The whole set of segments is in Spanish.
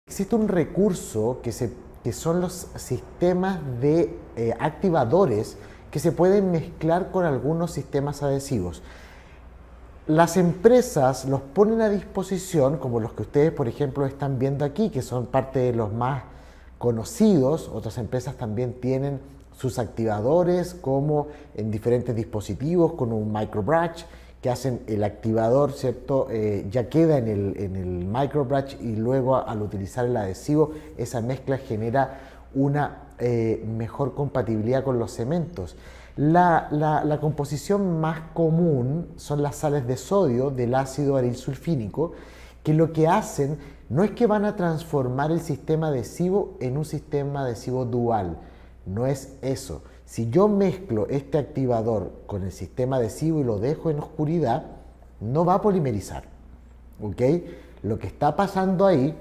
Existe un recurso que son los sistemas de activadores que se pueden mezclar con algunos sistemas adhesivos. Las empresas los ponen a disposición, como los que ustedes, por ejemplo, están viendo aquí, que son parte de los más conocidos. Otras empresas también tienen sus activadores, como en diferentes dispositivos, con un microbatch, que hacen el activador, ¿cierto? Ya queda en el microbatch y luego al utilizar el adhesivo, esa mezcla genera una mejor compatibilidad con los cementos. La composición más común son las sales de sodio del ácido arilsulfínico, que lo que hacen no es que van a transformar el sistema adhesivo en un sistema adhesivo dual, no es eso. Si yo mezclo este activador con el sistema adhesivo y lo dejo en oscuridad, no va a polimerizar, ¿ok? Lo que está pasando ahí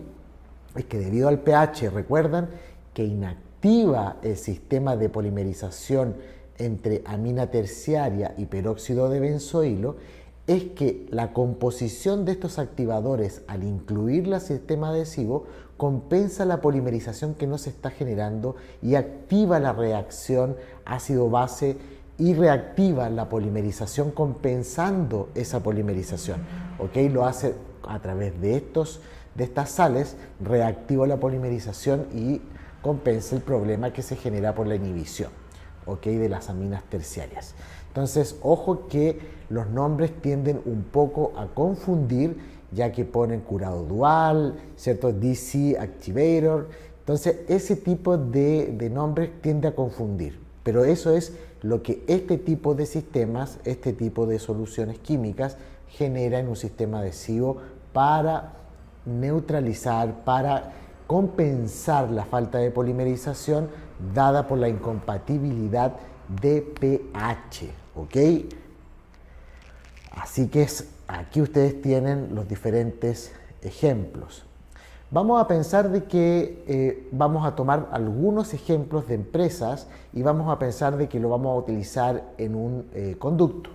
es que debido al pH, recuerdan que inactiva el sistema de polimerización entre amina terciaria y peróxido de benzoilo, es que la composición de estos activadores al incluirla al sistema adhesivo compensa la polimerización que no se está generando y activa la reacción ácido-base y reactiva la polimerización compensando esa polimerización. ¿Ok? Lo hace a través de estas sales, reactiva la polimerización y compensa el problema que se genera por la inhibición, ¿ok? De las aminas terciarias. Entonces, ojo que los nombres tienden un poco a confundir, ya que ponen curado dual, ¿cierto? DC Activator. Entonces, ese tipo de nombres tiende a confundir. Pero eso es lo que este tipo de sistemas, este tipo de soluciones químicas genera en un sistema adhesivo para neutralizar, para compensar la falta de polimerización dada por la incompatibilidad de pH, ¿ok? Así que aquí ustedes tienen los diferentes ejemplos. Vamos a pensar de que vamos a tomar algunos ejemplos de empresas y vamos a pensar de que lo vamos a utilizar en un conducto.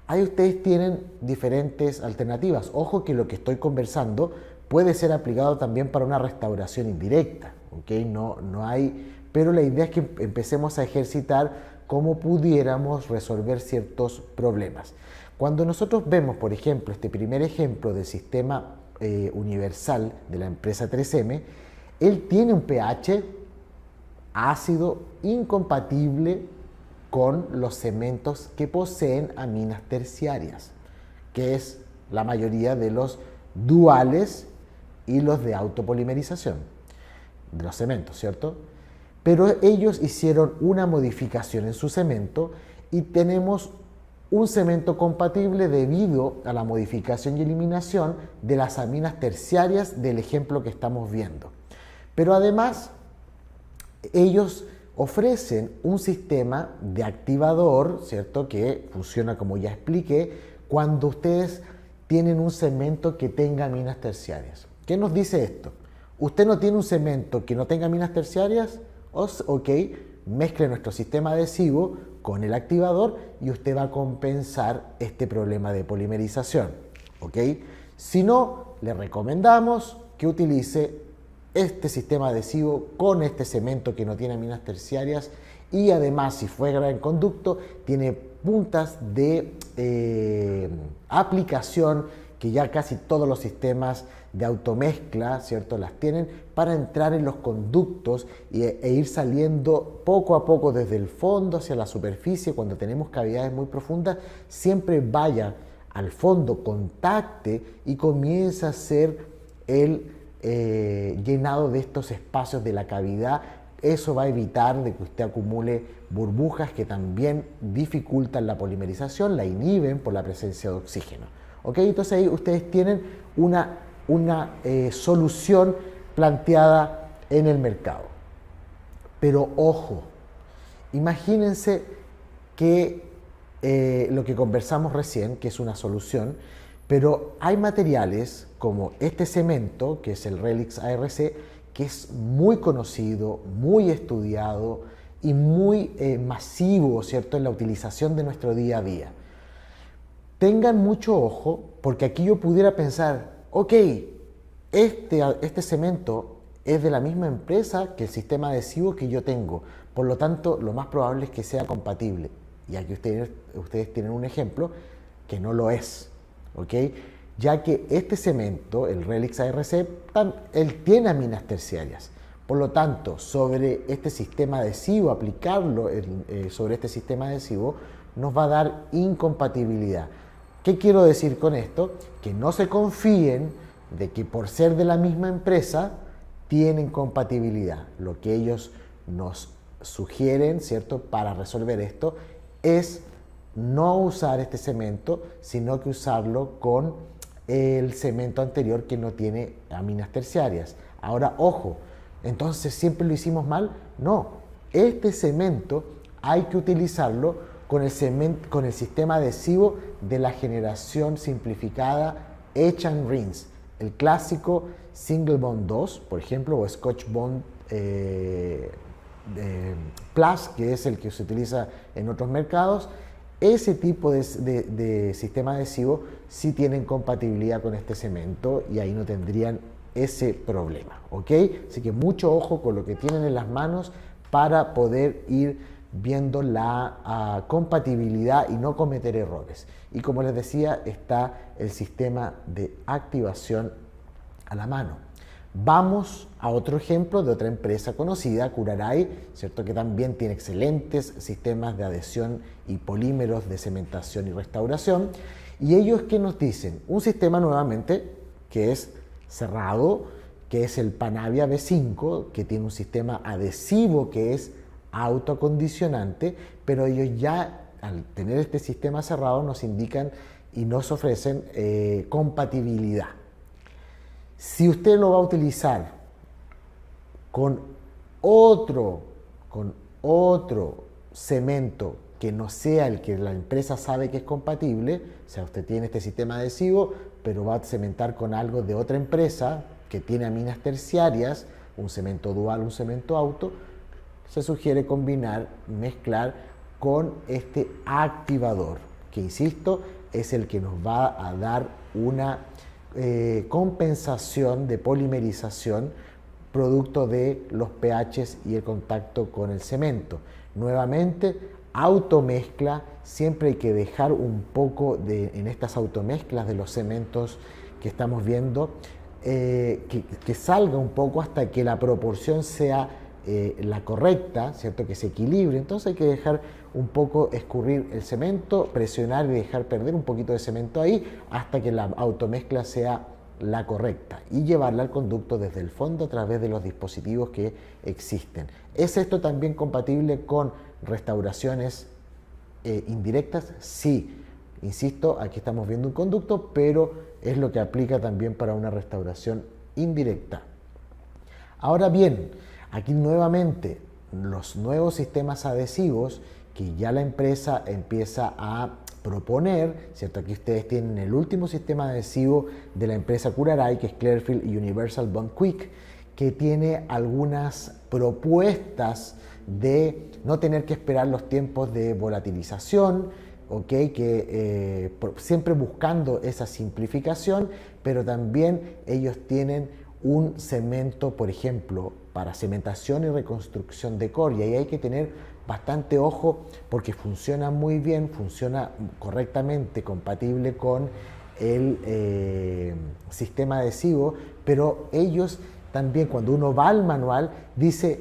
Ahí ustedes tienen diferentes alternativas. Ojo que lo que estoy conversando puede ser aplicado también para una restauración indirecta, ¿ok? No hay, pero la idea es que empecemos a ejercitar cómo pudiéramos resolver ciertos problemas. Cuando nosotros vemos, por ejemplo, este primer ejemplo del sistema universal de la empresa 3M, él tiene un pH ácido incompatible con los cementos que poseen aminas terciarias, que es la mayoría de los duales y los de autopolimerización de los cementos, ¿cierto? Pero ellos hicieron una modificación en su cemento y tenemos un cemento compatible debido a la modificación y eliminación de las aminas terciarias del ejemplo que estamos viendo. Pero además, ellos ofrecen un sistema de activador, ¿cierto? Que funciona como ya expliqué, cuando ustedes tienen un cemento que tenga aminas terciarias. ¿Qué nos dice esto? Usted no tiene un cemento que no tenga aminas terciarias, ok, mezcle nuestro sistema adhesivo con el activador y usted va a compensar este problema de polimerización, ok. Si no, le recomendamos que utilice este sistema adhesivo con este cemento que no tiene aminas terciarias y además, si fuera en conducto, tiene puntas de aplicación que ya casi todos los sistemas de automezcla, ¿cierto?, las tienen para entrar en los conductos e ir saliendo poco a poco desde el fondo hacia la superficie. Cuando tenemos cavidades muy profundas, siempre vaya al fondo, contacte y comienza a hacer el llenado de estos espacios de la cavidad. Eso va a evitar de que usted acumule burbujas que también dificultan la polimerización, la inhiben por la presencia de oxígeno. ¿Ok? Entonces ahí ustedes tienen una solución planteada en el mercado. Pero ojo, imagínense que lo que conversamos recién, que es una solución, pero hay materiales como este cemento, que es el Relix ARC, que es muy conocido, muy estudiado y muy masivo, ¿cierto?, en la utilización de nuestro día a día. Tengan mucho ojo, porque aquí yo pudiera pensar, ok, este cemento es de la misma empresa que el sistema adhesivo que yo tengo. Por lo tanto, lo más probable es que sea compatible. Y aquí ustedes tienen un ejemplo que no lo es, ¿ok? Ya que este cemento, el Relix ARC, él tiene aminas terciarias. Por lo tanto, sobre este sistema adhesivo, aplicarlo sobre este sistema adhesivo, nos va a dar incompatibilidad. ¿Qué quiero decir con esto? Que no se confíen de que por ser de la misma empresa tienen compatibilidad. Lo que ellos nos sugieren, ¿cierto?, para resolver esto es no usar este cemento, sino que usarlo con el cemento anterior que no tiene aminas terciarias. Ahora, ojo, entonces siempre lo hicimos mal. No, este cemento hay que utilizarlo con el sistema adhesivo de la generación simplificada Etch and Rinse, el clásico Single Bond 2, por ejemplo, o Scotch Bond Plus, que es el que se utiliza en otros mercados. Ese tipo de sistema adhesivo sí tienen compatibilidad con este cemento y ahí no tendrían ese problema, ¿ok? Así que mucho ojo con lo que tienen en las manos para poder ir viendo la compatibilidad y no cometer errores. Y como les decía, está el sistema de activación a la mano. Vamos a otro ejemplo de otra empresa conocida, Curaray, ¿cierto?, que también tiene excelentes sistemas de adhesión y polímeros de cementación y restauración. Y ellos, ¿qué nos dicen? Un sistema nuevamente que es cerrado, que es el Panavia V5, que tiene un sistema adhesivo que es autoacondicionante, pero ellos ya al tener este sistema cerrado nos indican y nos ofrecen compatibilidad. Si usted lo va a utilizar con otro cemento que no sea el que la empresa sabe que es compatible, o sea, usted tiene este sistema adhesivo, pero va a cementar con algo de otra empresa que tiene aminas terciarias, un cemento dual, un cemento auto, se sugiere mezclar con este activador, que insisto, es el que nos va a dar una compensación de polimerización producto de los pHs y el contacto con el cemento. Nuevamente, automezcla, siempre hay que dejar un poco en estas automezclas de los cementos que estamos viendo, que salga un poco hasta que la proporción sea la correcta, ¿cierto?, que se equilibre. Entonces hay que dejar un poco escurrir el cemento, presionar y dejar perder un poquito de cemento ahí hasta que la automezcla sea la correcta y llevarla al conducto desde el fondo a través de los dispositivos que existen. ¿Es esto también compatible con restauraciones indirectas? Sí. Insisto, aquí estamos viendo un conducto, pero es lo que aplica también para una restauración indirecta. Ahora bien, aquí nuevamente los nuevos sistemas adhesivos que ya la empresa empieza a proponer, ¿cierto? Aquí ustedes tienen el último sistema adhesivo de la empresa Curaray, que es Clearfield Universal Bond Quick, que tiene algunas propuestas de no tener que esperar los tiempos de volatilización, ¿okay? Siempre buscando esa simplificación, pero también ellos tienen un cemento, por ejemplo, para cementación y reconstrucción de core, y ahí hay que tener bastante ojo porque funciona muy bien, funciona correctamente, compatible con el sistema adhesivo, pero ellos también, cuando uno va al manual, dice,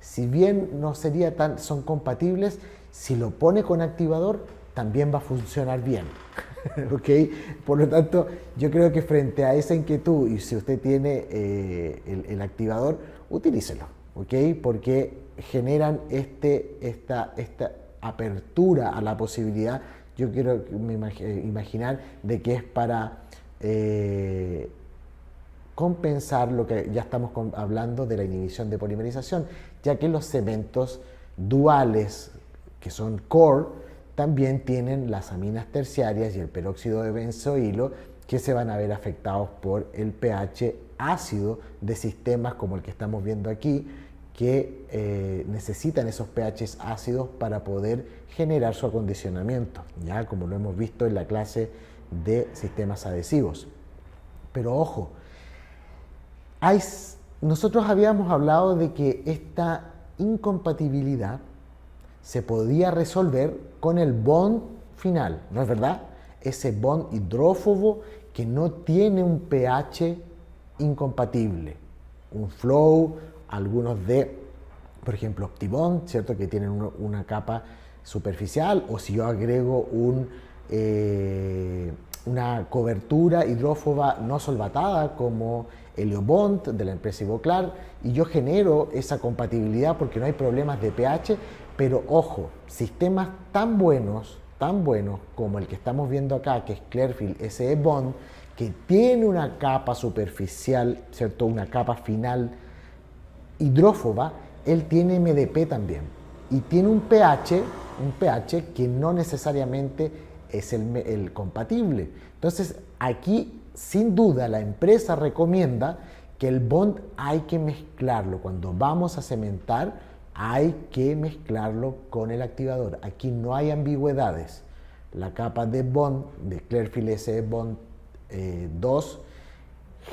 si bien no sería son compatibles, si lo pone con activador, también va a funcionar bien. ¿Ok? Por lo tanto, yo creo que frente a esa inquietud, y si usted tiene el activador, utilícelo, ¿ok? Porque generan esta apertura a la posibilidad, yo quiero imaginar, de que es para compensar lo que ya estamos hablando de la inhibición de polimerización, ya que los cementos duales, que son core, también tienen las aminas terciarias y el peróxido de benzoilo, que se van a ver afectados por el pH ácido de sistemas como el que estamos viendo aquí, que necesitan esos pHs ácidos para poder generar su acondicionamiento, ya como lo hemos visto en la clase de sistemas adhesivos. Pero ojo, hay nosotros habíamos hablado de que esta incompatibilidad se podía resolver con el bond final, ¿no es verdad? Ese bond hidrófobo que no tiene un pH incompatible, un flow, algunos de, por ejemplo, OptiBond, ¿cierto? Que tienen una capa superficial, o si yo agrego una cobertura hidrófoba no solvatada como Heliobond de la empresa Ivoclar, y yo genero esa compatibilidad porque no hay problemas de pH, pero ojo, sistemas tan buenos como el que estamos viendo acá, que es Clearfield SE Bond, que tiene una capa superficial, ¿cierto? Una capa final hidrófoba, él tiene MDP también y tiene un pH que no necesariamente es el compatible. Entonces aquí sin duda la empresa recomienda que el bond hay que mezclarlo. Cuando vamos a cementar hay que mezclarlo con el activador. Aquí no hay ambigüedades. La capa de bond de Clearfield SE Bond 2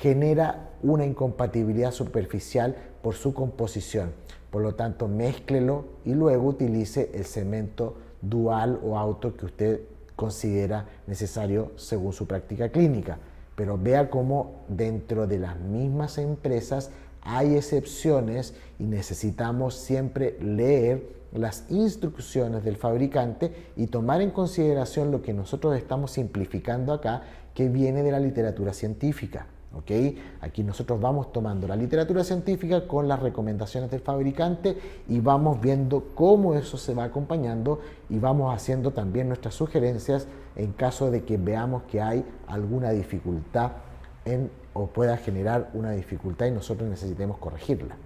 genera una incompatibilidad superficial por su composición. Por lo tanto, mézclelo y luego utilice el cemento dual o auto que usted considera necesario según su práctica clínica. Pero vea cómo dentro de las mismas empresas hay excepciones y necesitamos siempre leer las instrucciones del fabricante y tomar en consideración lo que nosotros estamos simplificando acá, que viene de la literatura científica. ¿Okay? Aquí nosotros vamos tomando la literatura científica con las recomendaciones del fabricante y vamos viendo cómo eso se va acompañando y vamos haciendo también nuestras sugerencias en caso de que veamos que hay alguna dificultad o pueda generar una dificultad y nosotros necesitemos corregirla.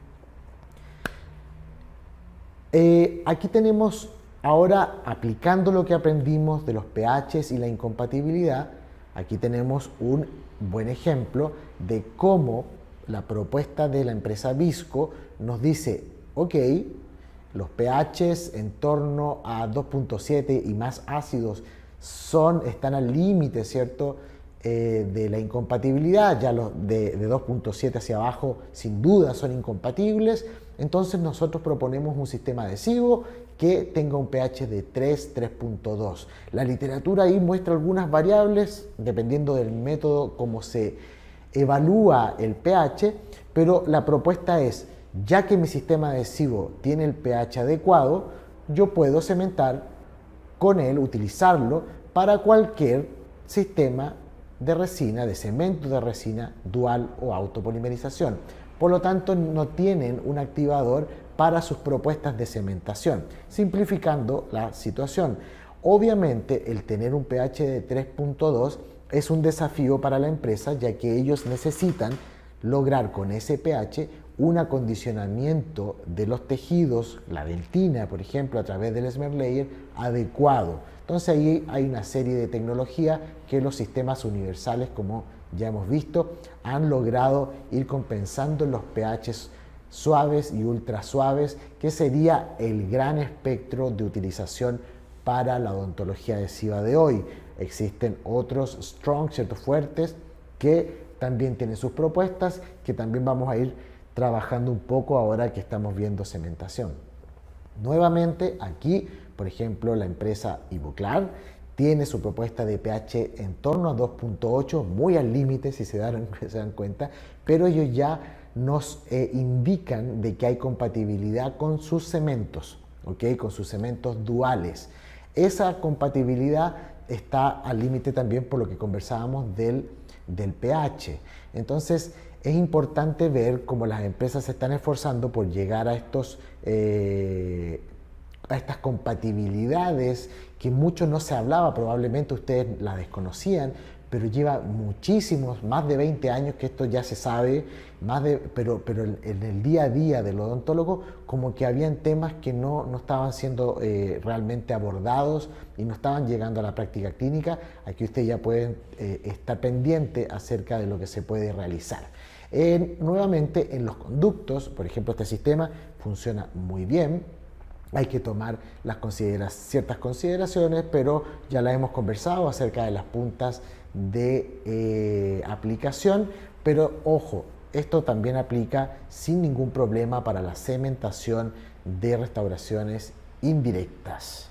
Aquí tenemos ahora, aplicando lo que aprendimos de los pHs y la incompatibilidad, aquí tenemos un buen ejemplo de cómo la propuesta de la empresa Visco nos dice, ok, los pHs en torno a 2.7 y más ácidos están al límite, ¿cierto?, de la incompatibilidad. Ya los de 2.7 hacia abajo sin duda son incompatibles. Entonces nosotros proponemos un sistema adhesivo que tenga un pH de 3, 3.2. La literatura ahí muestra algunas variables dependiendo del método como se evalúa el pH, pero la propuesta es, ya que mi sistema adhesivo tiene el pH adecuado, yo puedo cementar con él, utilizarlo para cualquier sistema de resina, de cemento de resina dual o autopolimerización. Por lo tanto, no tienen un activador para sus propuestas de cementación, simplificando la situación. Obviamente, el tener un pH de 3.2 es un desafío para la empresa, ya que ellos necesitan lograr con ese pH un acondicionamiento de los tejidos, la dentina, por ejemplo, a través del Smart Layer adecuado. Entonces ahí hay una serie de tecnología que los sistemas universales, como ya hemos visto, han logrado ir compensando los pHs suaves y ultra suaves, que sería el gran espectro de utilización para la odontología adhesiva de hoy. Existen otros strong, ciertos fuertes, que también tienen sus propuestas, que también vamos a ir trabajando un poco ahora que estamos viendo cementación. Nuevamente aquí, por ejemplo, la empresa Ivoclar tiene su propuesta de pH en torno a 2.8, muy al límite si se dan cuenta, pero ellos ya nos indican de que hay compatibilidad con sus cementos, ¿okay? Con sus cementos duales. Esa compatibilidad está al límite también por lo que conversábamos del pH. Entonces, es importante ver cómo las empresas se están esforzando por llegar a estas compatibilidades que mucho no se hablaba, probablemente ustedes la desconocían, pero lleva muchísimos, más de 20 años que esto ya se sabe, pero en el día a día del odontólogo como que habían temas que no estaban siendo realmente abordados y no estaban llegando a la práctica clínica. Aquí ustedes ya pueden estar pendientes acerca de lo que se puede realizar. Nuevamente en los conductos, por ejemplo, este sistema funciona muy bien. Hay que tomar ciertas consideraciones, pero ya la hemos conversado acerca de las puntas de aplicación. Pero ojo, esto también aplica sin ningún problema para la cementación de restauraciones indirectas.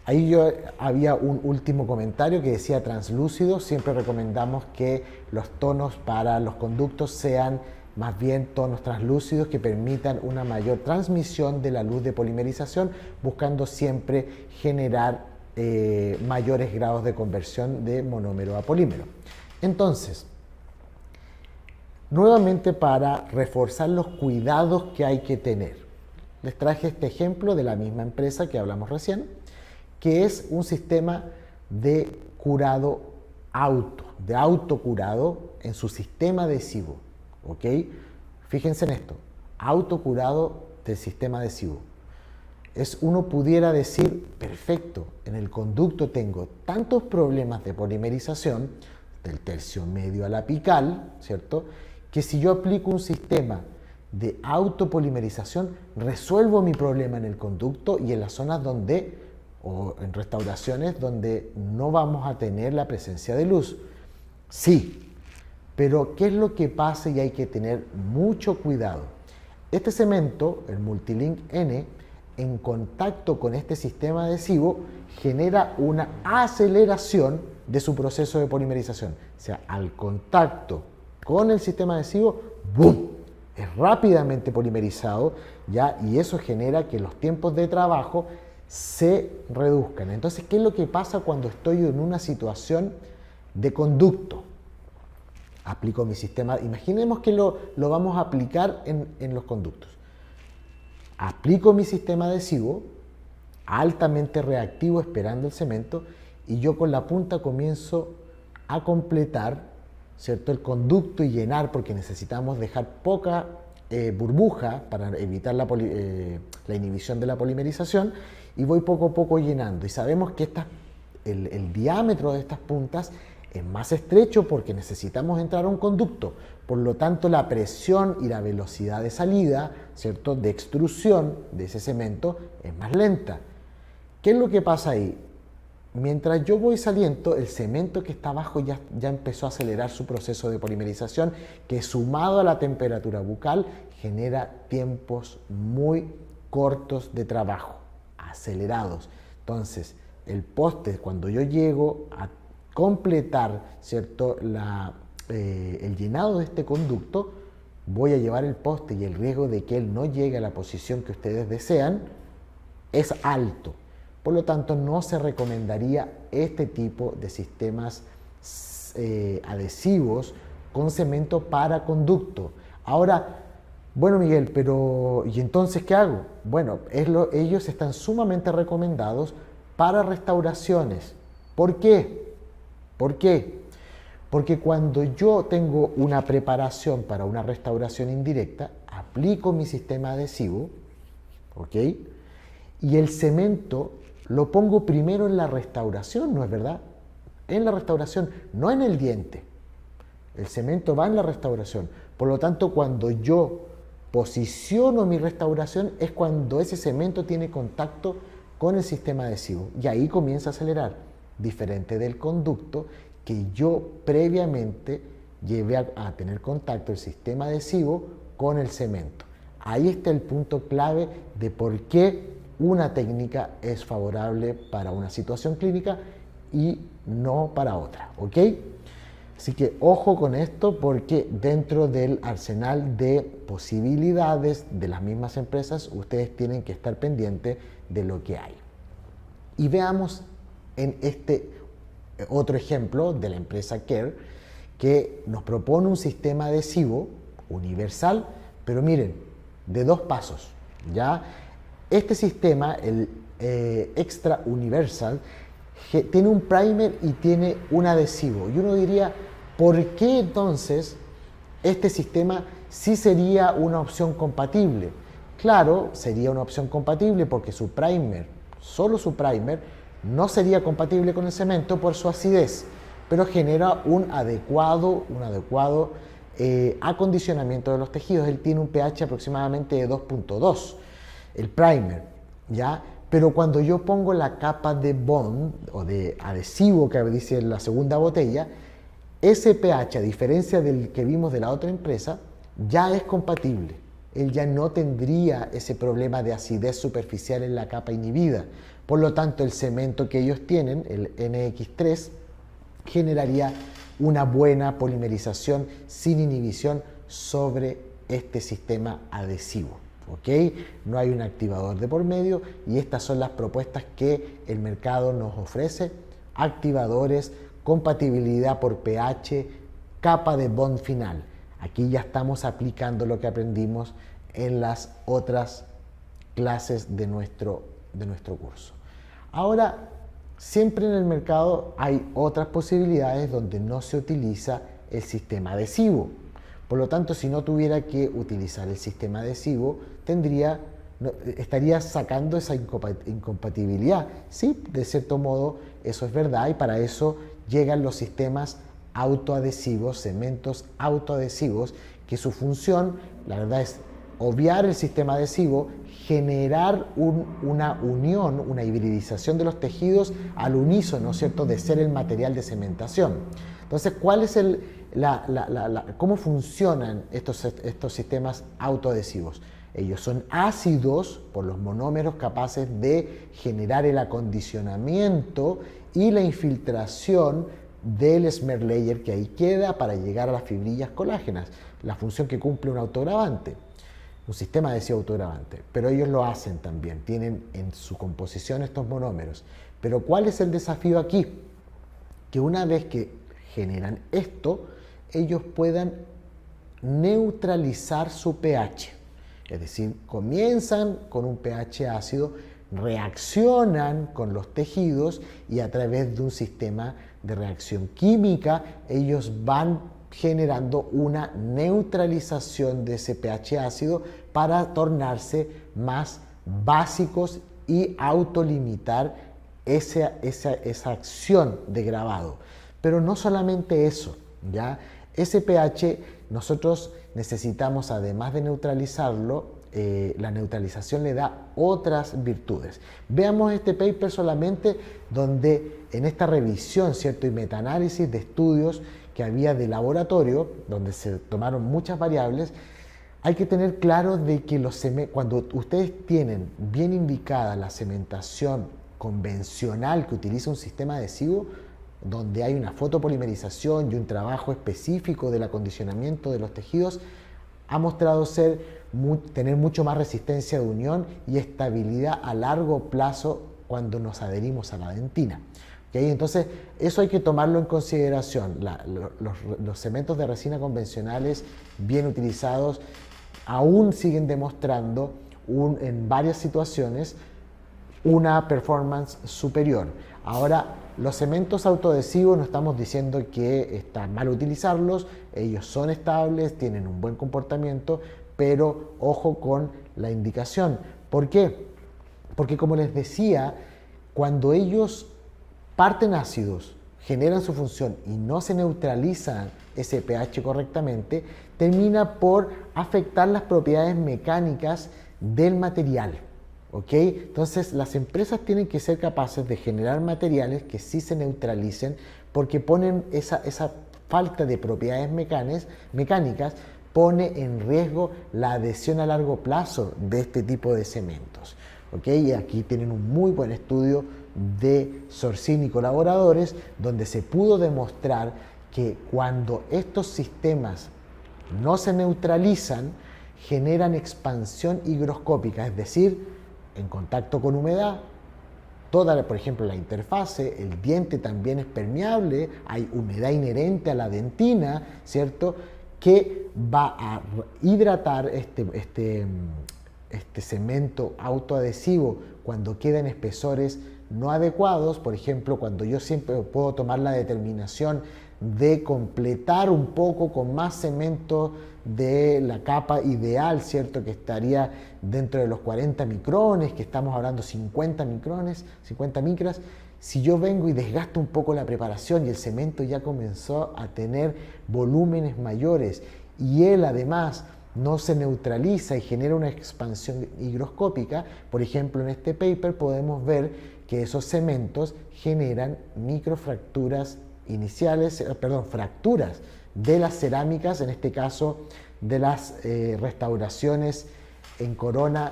Ahí yo había un último comentario que decía translúcido. Siempre recomendamos que los tonos para los conductos sean más bien tonos translúcidos que permitan una mayor transmisión de la luz de polimerización, buscando siempre generar mayores grados de conversión de monómero a polímero. Entonces, nuevamente para reforzar los cuidados que hay que tener, les traje este ejemplo de la misma empresa que hablamos recién, que es un sistema de curado de autocurado en su sistema adhesivo. ¿Ok? Fíjense en esto, autocurado del sistema adhesivo. Uno pudiera decir, perfecto, en el conducto tengo tantos problemas de polimerización, del tercio medio al apical, ¿cierto?, que si yo aplico un sistema de autopolimerización, resuelvo mi problema en el conducto y en las zonas o en restauraciones donde no vamos a tener la presencia de luz. Sí, pero ¿qué es lo que pasa? Y hay que tener mucho cuidado. Este cemento, el Multilink N, en contacto con este sistema adhesivo, genera una aceleración de su proceso de polimerización. O sea, al contacto con el sistema adhesivo, ¡boom!, es rápidamente polimerizado, ¿ya? Y eso genera que los tiempos de trabajo se reduzcan. Entonces, ¿qué es lo que pasa cuando estoy en una situación de conducto? Aplico mi sistema, imaginemos que lo vamos a aplicar en los conductos. Aplico mi sistema adhesivo, altamente reactivo, esperando el cemento, y yo con la punta comienzo a completar, ¿cierto?, el conducto y llenar, porque necesitamos dejar poca burbuja para evitar la inhibición de la polimerización, y voy poco a poco llenando. Y sabemos que el diámetro de estas puntas es más estrecho porque necesitamos entrar a un conducto. Por lo tanto, la presión y la velocidad de salida, ¿cierto?, de extrusión de ese cemento es más lenta. ¿Qué es lo que pasa ahí? Mientras yo voy saliendo, el cemento que está abajo ya empezó a acelerar su proceso de polimerización, que sumado a la temperatura bucal genera tiempos muy cortos de trabajo, acelerados. Entonces, el poste, cuando yo llego a completar, ¿cierto?, el llenado de este conducto, voy a llevar el poste y el riesgo de que él no llegue a la posición que ustedes desean es alto. Por lo tanto, no se recomendaría este tipo de sistemas adhesivos con cemento para conducto. Ahora, bueno, Miguel, pero ¿y entonces qué hago? Bueno, ellos están sumamente recomendados para restauraciones. ¿Por qué? ¿Por qué? Porque cuando yo tengo una preparación para una restauración indirecta, aplico mi sistema adhesivo, ¿ok?, y el cemento lo pongo primero en la restauración, ¿no es verdad? En la restauración, no en el diente. El cemento va en la restauración. Por lo tanto, cuando yo posiciono mi restauración es cuando ese cemento tiene contacto con el sistema adhesivo. Y ahí comienza a acelerar, diferente del conducto que yo previamente llevé a tener contacto el sistema adhesivo con el cemento. Ahí está el punto clave de por qué una técnica es favorable para una situación clínica y no para otra, ¿ok? Así que ojo con esto, porque dentro del arsenal de posibilidades de las mismas empresas, ustedes tienen que estar pendientes de lo que hay. Y veamos en este otro ejemplo de la empresa Care, que nos propone un sistema adhesivo universal, pero miren, de 2 pasos, ¿ya? Este sistema, el Extra Universal, tiene un primer y tiene un adhesivo. Y uno diría, ¿por qué entonces este sistema sí sería una opción compatible? Claro, sería una opción compatible porque su primer, solo su primer, no sería compatible con el cemento por su acidez, pero genera un adecuado acondicionamiento de los tejidos. Él tiene un pH aproximadamente de 2.2, el primer, ¿ya? Pero cuando yo pongo la capa de bond o de adhesivo que dice la segunda botella, ese pH, a diferencia del que vimos de la otra empresa, ya es compatible. Él ya no tendría ese problema de acidez superficial en la capa inhibida. Por lo tanto, el cemento que ellos tienen, el NX3, generaría una buena polimerización sin inhibición sobre este sistema adhesivo. ¿Ok? No hay un activador de por medio y estas son las propuestas que el mercado nos ofrece. Activadores, compatibilidad por pH, capa de bond final. Aquí ya estamos aplicando lo que aprendimos en las otras clases de nuestro curso. Ahora, siempre en el mercado hay otras posibilidades donde no se utiliza el sistema adhesivo. Por lo tanto, si no tuviera que utilizar el sistema adhesivo, estaría sacando esa incompatibilidad. Sí, de cierto modo, eso es verdad y para eso llegan los sistemas autoadhesivos, cementos autoadhesivos, que su función, la verdad, es obviar el sistema adhesivo, generar una unión, una hibridización de los tejidos al unísono, ¿cierto?, de ser el material de cementación. Entonces, ¿cuál es cómo funcionan estos sistemas autoadhesivos? Ellos son ácidos por los monómeros capaces de generar el acondicionamiento y la infiltración del smear layer que ahí queda para llegar a las fibrillas colágenas, la función que cumple un autogravante, un sistema adhesivo autogravante. Pero ellos lo hacen también, tienen en su composición estos monómeros. Pero ¿cuál es el desafío aquí? Que una vez que generan esto, ellos puedan neutralizar su pH. Es decir, comienzan con un pH ácido, reaccionan con los tejidos y a través de un sistema de reacción química, ellos van generando una neutralización de ese pH ácido para tornarse más básicos y autolimitar esa acción de grabado. Pero no solamente eso, ¿ya? Ese pH nosotros necesitamos, además de neutralizarlo, la neutralización le da otras virtudes. Veamos este paper solamente donde en esta revisión, ¿cierto?, y metaanálisis de estudios que había de laboratorio, donde se tomaron muchas variables, hay que tener claro de que cuando ustedes tienen bien indicada la cementación convencional que utiliza un sistema adhesivo, donde hay una fotopolimerización y un trabajo específico del acondicionamiento de los tejidos, ha mostrado tener mucho más resistencia de unión y estabilidad a largo plazo cuando nos adherimos a la dentina. ¿Okay? Entonces, eso hay que tomarlo en consideración. Los cementos de resina convencionales bien utilizados aún siguen demostrando en varias situaciones una performance superior. Ahora, los cementos autoadhesivos no estamos diciendo que está mal utilizarlos, ellos son estables, tienen un buen comportamiento, pero ojo con la indicación. ¿Por qué? Porque como les decía, cuando ellos parten ácidos, generan su función y no se neutraliza ese pH correctamente, termina por afectar las propiedades mecánicas del material. ¿Ok? Entonces las empresas tienen que ser capaces de generar materiales que sí se neutralicen porque ponen esa falta de propiedades mecánicas pone en riesgo la adhesión a largo plazo de este tipo de cementos. ¿Ok? Y aquí tienen un muy buen estudio de Sorcini y colaboradores donde se pudo demostrar que cuando estos sistemas no se neutralizan generan expansión higroscópica, es decir, en contacto con humedad, por ejemplo, la interfase, el diente también es permeable, hay humedad inherente a la dentina, ¿cierto?, que va a hidratar este cemento autoadhesivo cuando queda en espesores no adecuados. Por ejemplo, cuando yo siempre puedo tomar la determinación de completar un poco con más cemento de la capa ideal, ¿cierto?, que estaría dentro de los 40 micrones, que estamos hablando 50 micras. Si yo vengo y desgasto un poco la preparación y el cemento ya comenzó a tener volúmenes mayores y él además no se neutraliza y genera una expansión higroscópica, por ejemplo, en este paper podemos ver que esos cementos generan microfracturas fracturas de las cerámicas, en este caso de las restauraciones en corona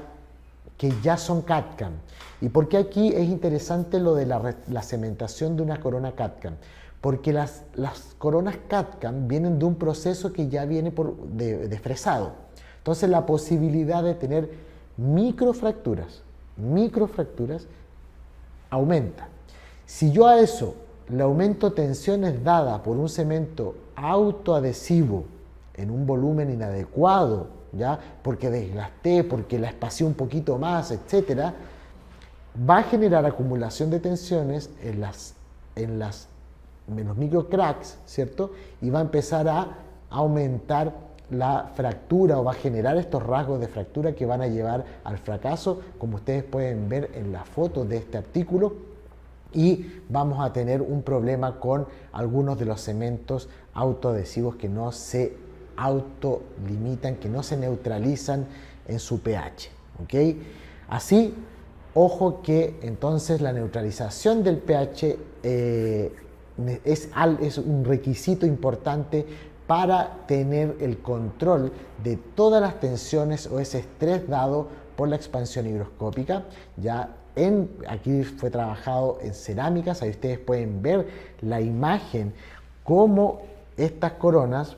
que ya son CAD/CAM. ¿Y por qué aquí es interesante lo de la cementación de una corona CAD/CAM? Porque las coronas CAD/CAM vienen de un proceso que ya viene de fresado. Entonces la posibilidad de tener microfracturas aumenta. Si yo a eso le aumento tensiones dadas por un cemento autoadhesivo en un volumen inadecuado, ¿ya? Porque desgasté, porque la espacié un poquito más, etcétera, va a generar acumulación de tensiones en los microcracks, ¿cierto? Y va a empezar a aumentar la fractura o va a generar estos rasgos de fractura que van a llevar al fracaso, como ustedes pueden ver en la foto de este artículo, y vamos a tener un problema con algunos de los cementos autoadhesivos que no se autolimitan, que no se neutralizan en su pH, ¿ok? Así, ojo que entonces la neutralización del pH es un requisito importante para tener el control de todas las tensiones o ese estrés dado por la expansión higroscópica. Aquí fue trabajado en cerámicas, ahí ustedes pueden ver la imagen cómo estas coronas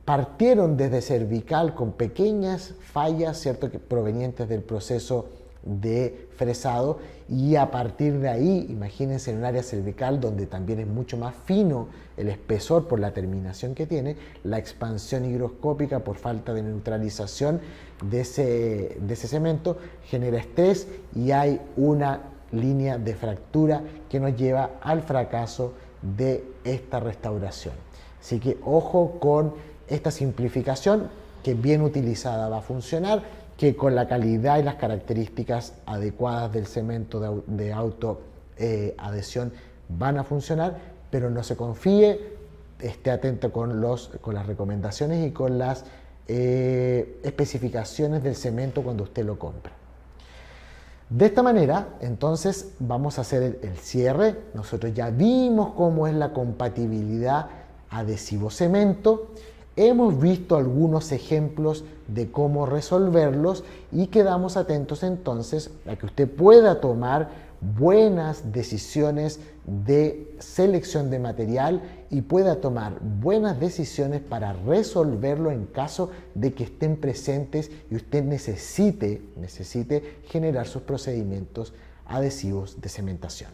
partieron desde cervical con pequeñas fallas, ¿cierto?, provenientes del proceso de fresado, y a partir de ahí, imagínense en un área cervical donde también es mucho más fino el espesor por la terminación que tiene, la expansión higroscópica por falta de neutralización de ese cemento genera estrés y hay una línea de fractura que nos lleva al fracaso de esta restauración. Así que ojo con esta simplificación, que bien utilizada va a funcionar, que con la calidad y las características adecuadas del cemento de autoadhesión van a funcionar, pero no se confíe, esté atento con las recomendaciones y con las especificaciones del cemento cuando usted lo compra. De esta manera, entonces, vamos a hacer el cierre. Nosotros ya vimos cómo es la compatibilidad adhesivo-cemento. Hemos visto algunos ejemplos de cómo resolverlos y quedamos atentos entonces a que usted pueda tomar buenas decisiones de selección de material y pueda tomar buenas decisiones para resolverlo en caso de que estén presentes y usted necesite generar sus procedimientos adhesivos de cementación.